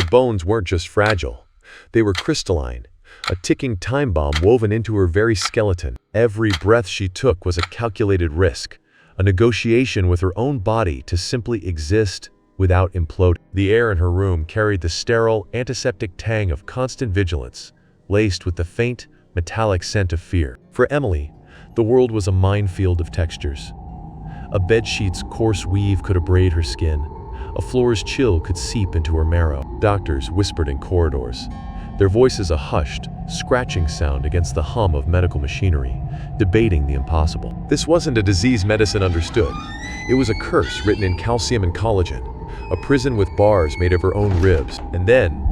bones weren't just fragile. They were crystalline, a ticking time bomb woven into her very skeleton. Every breath she took was a calculated risk, a negotiation with her own body to simply exist without imploding. The air in her room carried the sterile, antiseptic tang of constant vigilance, laced with the faint, metallic scent of fear. For Emily, the world was a minefield of textures. A bedsheet's coarse weave could abrade her skin. A floor's chill could seep into her marrow. Doctors whispered in corridors, their voices a hushed, scratching sound against the hum of medical machinery, debating the impossible. This wasn't a disease medicine understood. It was a curse written in calcium and collagen, a prison with bars made of her own ribs. And then,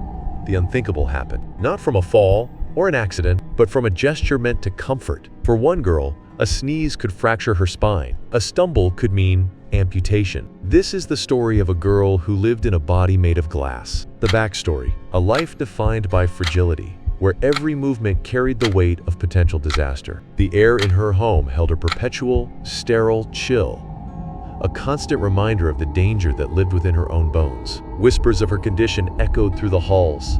the unthinkable happened. Not from a fall or an accident, but from a gesture meant to comfort. For one girl, a sneeze could fracture her spine. A stumble could mean amputation. This is the story of a girl who lived in a body made of glass. The backstory: a life defined by fragility, where every movement carried the weight of potential disaster. The air in her home held a perpetual, sterile chill, a constant reminder of the danger that lived within her own bones. Whispers of her condition echoed through the halls.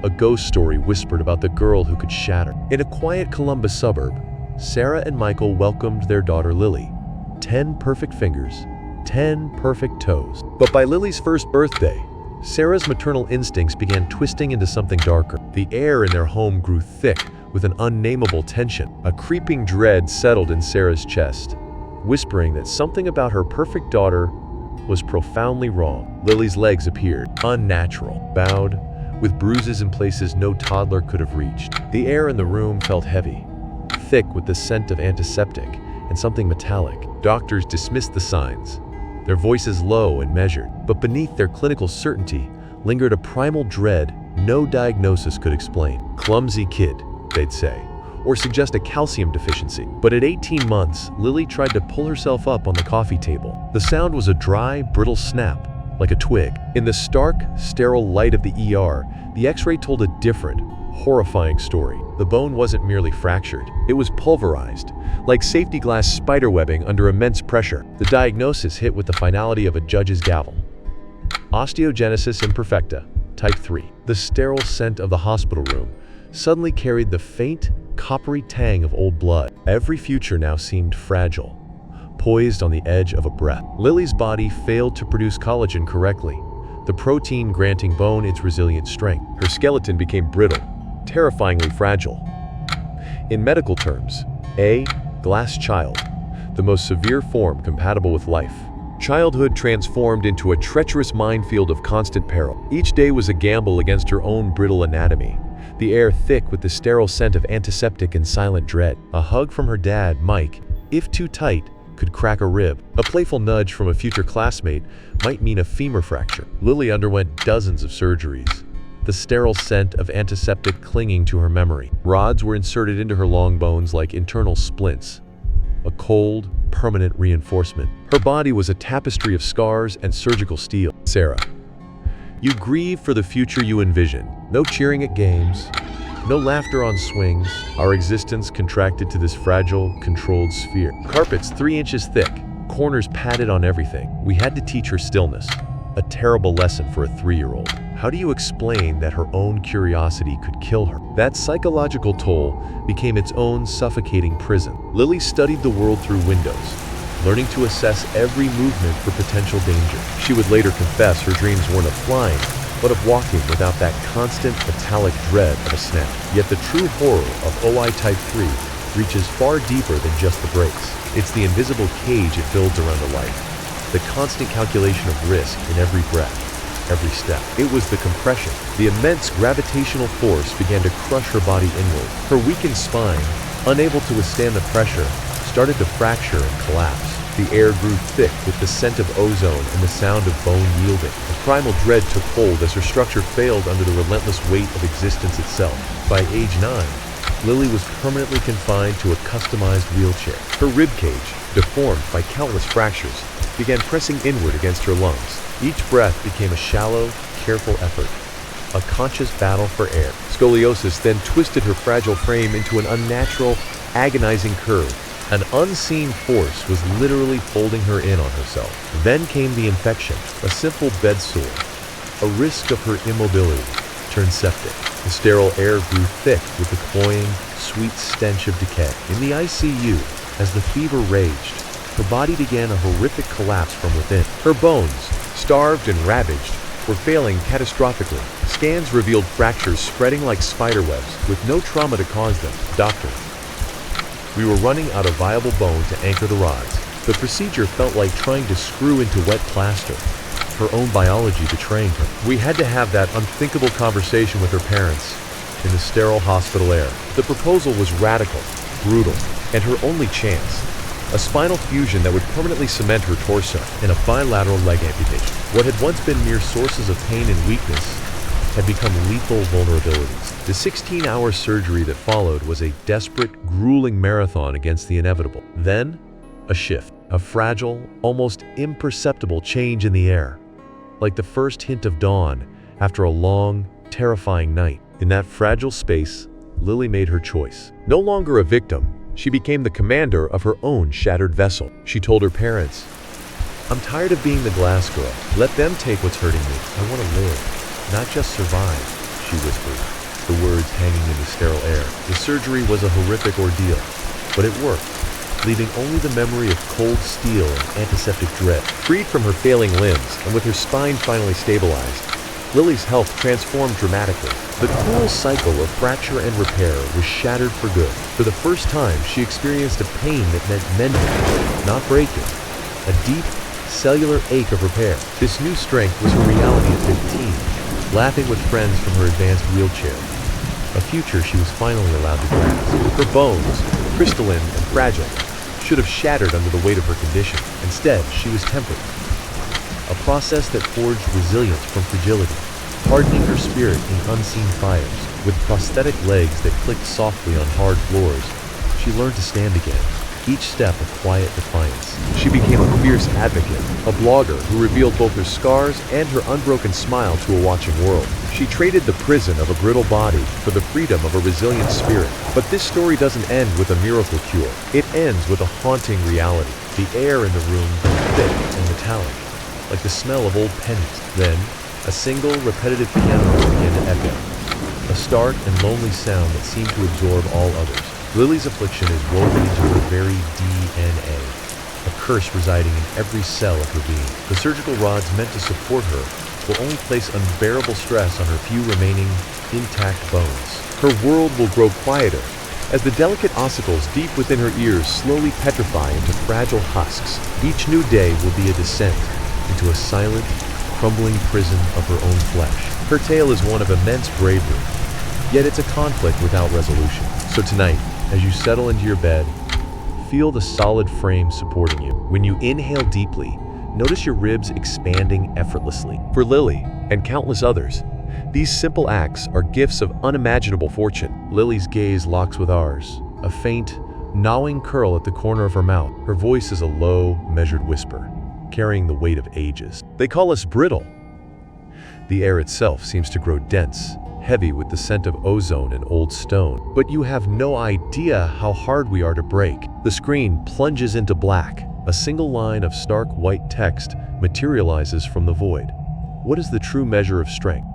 A ghost story whispered about the girl who could shatter. In a quiet Columbus suburb, Sarah and Michael welcomed their daughter Lily. 10 perfect fingers, 10 perfect toes. But by Lily's first birthday, Sarah's maternal instincts began twisting into something darker. The air in their home grew thick with an unnameable tension. A creeping dread settled in Sarah's chest, whispering that something about her perfect daughter was profoundly wrong. Lily's legs appeared, unnatural, bowed, with bruises in places no toddler could have reached. The air in the room felt heavy, thick with the scent of antiseptic and something metallic. Doctors dismissed the signs, their voices low and measured, but beneath their clinical certainty lingered a primal dread no diagnosis could explain. Clumsy kid, they'd say, or suggest a calcium deficiency. But at 18 months, Lily tried to pull herself up on the coffee table. The sound was a dry, brittle snap, like a twig. In the stark, sterile light of the ER, the X-ray told a different, horrifying story. The bone wasn't merely fractured, it was pulverized, like safety glass spiderwebbing under immense pressure. The diagnosis hit with the finality of a judge's gavel: osteogenesis imperfecta, type 3. The sterile scent of the hospital room suddenly carried the faint, coppery tang of old blood. Every future now seemed fragile, poised on the edge of a breath. Lily's body failed to produce collagen correctly, the protein granting bone its resilient strength. Her skeleton became brittle, terrifyingly fragile. In medical terms, a glass child, the most severe form compatible with life. Childhood transformed into a treacherous minefield of constant peril. Each day was a gamble against her own brittle anatomy, the air thick with the sterile scent of antiseptic and silent dread. A hug from her dad, Mike, if too tight, could crack a rib. A playful nudge from a future classmate might mean a femur fracture. Lily underwent dozens of surgeries, the sterile scent of antiseptic clinging to her memory. Rods were inserted into her long bones like internal splints, a cold, permanent reinforcement. Her body was a tapestry of scars and surgical steel. Sarah, you grieve for the future you envision. No cheering at games, no laughter on swings. Our existence contracted to this fragile, controlled sphere. Carpets 3 inches thick, corners padded on everything. We had to teach her stillness, a terrible lesson for a 3-year-old. How do you explain that her own curiosity could kill her? That psychological toll became its own suffocating prison. Lily studied the world through windows, learning to assess every movement for potential danger. She would later confess her dreams weren't of flying, but of walking without that constant metallic dread of a snap. Yet the true horror of OI Type 3 reaches far deeper than just the brakes. It's the invisible cage it builds around a life, the constant calculation of risk in every breath, every step. It was the compression. The immense gravitational force began to crush her body inward. Her weakened spine, unable to withstand the pressure, started to fracture and collapse. The air grew thick with the scent of ozone and the sound of bone yielding. A primal dread took hold as her structure failed under the relentless weight of existence itself. By age 9, Lily was permanently confined to a customized wheelchair. Her ribcage, deformed by countless fractures, began pressing inward against her lungs. Each breath became a shallow, careful effort, a conscious battle for air. Scoliosis then twisted her fragile frame into an unnatural, agonizing curve. An unseen force was literally folding her in on herself. Then came the infection, a simple bed sore, A risk of her immobility turned septic. The sterile air grew thick with the cloying, sweet stench of decay. In the ICU, as the fever raged, her body began a horrific collapse from within. Her bones, starved and ravaged, were failing catastrophically. Scans revealed fractures spreading like spiderwebs, with no trauma to cause them. Doctor, we were running out of viable bone to anchor the rods. The procedure felt like trying to screw into wet plaster, her own biology betraying her. We had to have that unthinkable conversation with her parents in the sterile hospital air. The proposal was radical, brutal, and her only chance. A spinal fusion that would permanently cement her torso, and a bilateral leg amputation. What had once been mere sources of pain and weakness had become lethal vulnerabilities. The 16-hour surgery that followed was a desperate, grueling marathon against the inevitable. Then, a shift. A fragile, almost imperceptible change in the air. Like the first hint of dawn after a long, terrifying night. In that fragile space, Lily made her choice. No longer a victim, she became the commander of her own shattered vessel. She told her parents, "I'm tired of being the glass girl. Let them take what's hurting me. I want to live, not just survive," she whispered, the words hanging in the sterile air. The surgery was a horrific ordeal, but it worked, leaving only the memory of cold steel and antiseptic dread. Freed from her failing limbs, and with her spine finally stabilized, Lily's health transformed dramatically. The cruel cycle of fracture and repair was shattered for good. For the first time, she experienced a pain that meant mending, not breaking. A deep, cellular ache of repair. This new strength was her reality at 15, laughing with friends from her advanced wheelchair. A future she was finally allowed to grasp. Her bones, crystalline and fragile, should have shattered under the weight of her condition. Instead, she was tempered. A process that forged resilience from fragility, hardening her spirit in unseen fires. With prosthetic legs that clicked softly on hard floors, she learned to stand again, each step a quiet defiance. She became a fierce advocate, a blogger who revealed both her scars and her unbroken smile to a watching world. She traded the prison of a brittle body for the freedom of a resilient spirit. But this story doesn't end with a miracle cure. It ends with a haunting reality. The air in the room thick and metallic, like the smell of old pennies. Then, a single, repetitive piano began to echo, a stark and lonely sound that seemed to absorb all others. Lily's affliction is woven into her very DNA, a curse residing in every cell of her being. The surgical rods meant to support her will only place unbearable stress on her few remaining intact bones. Her world will grow quieter as the delicate ossicles deep within her ears slowly petrify into fragile husks. Each new day will be a descent into a silent, crumbling prison of her own flesh. Her tale is one of immense bravery, yet it's a conflict without resolution. So tonight, as you settle into your bed, feel the solid frame supporting you. When you inhale deeply, notice your ribs expanding effortlessly. For Lily, and countless others, these simple acts are gifts of unimaginable fortune. Lily's gaze locks with ours, a faint, gnawing curl at the corner of her mouth. Her voice is a low, measured whisper, carrying the weight of ages. They call us brittle. The air itself seems to grow dense, heavy with the scent of ozone and old stone. But you have no idea how hard we are to break. The screen plunges into black. A single line of stark white text materializes from the void. What is the true measure of strength?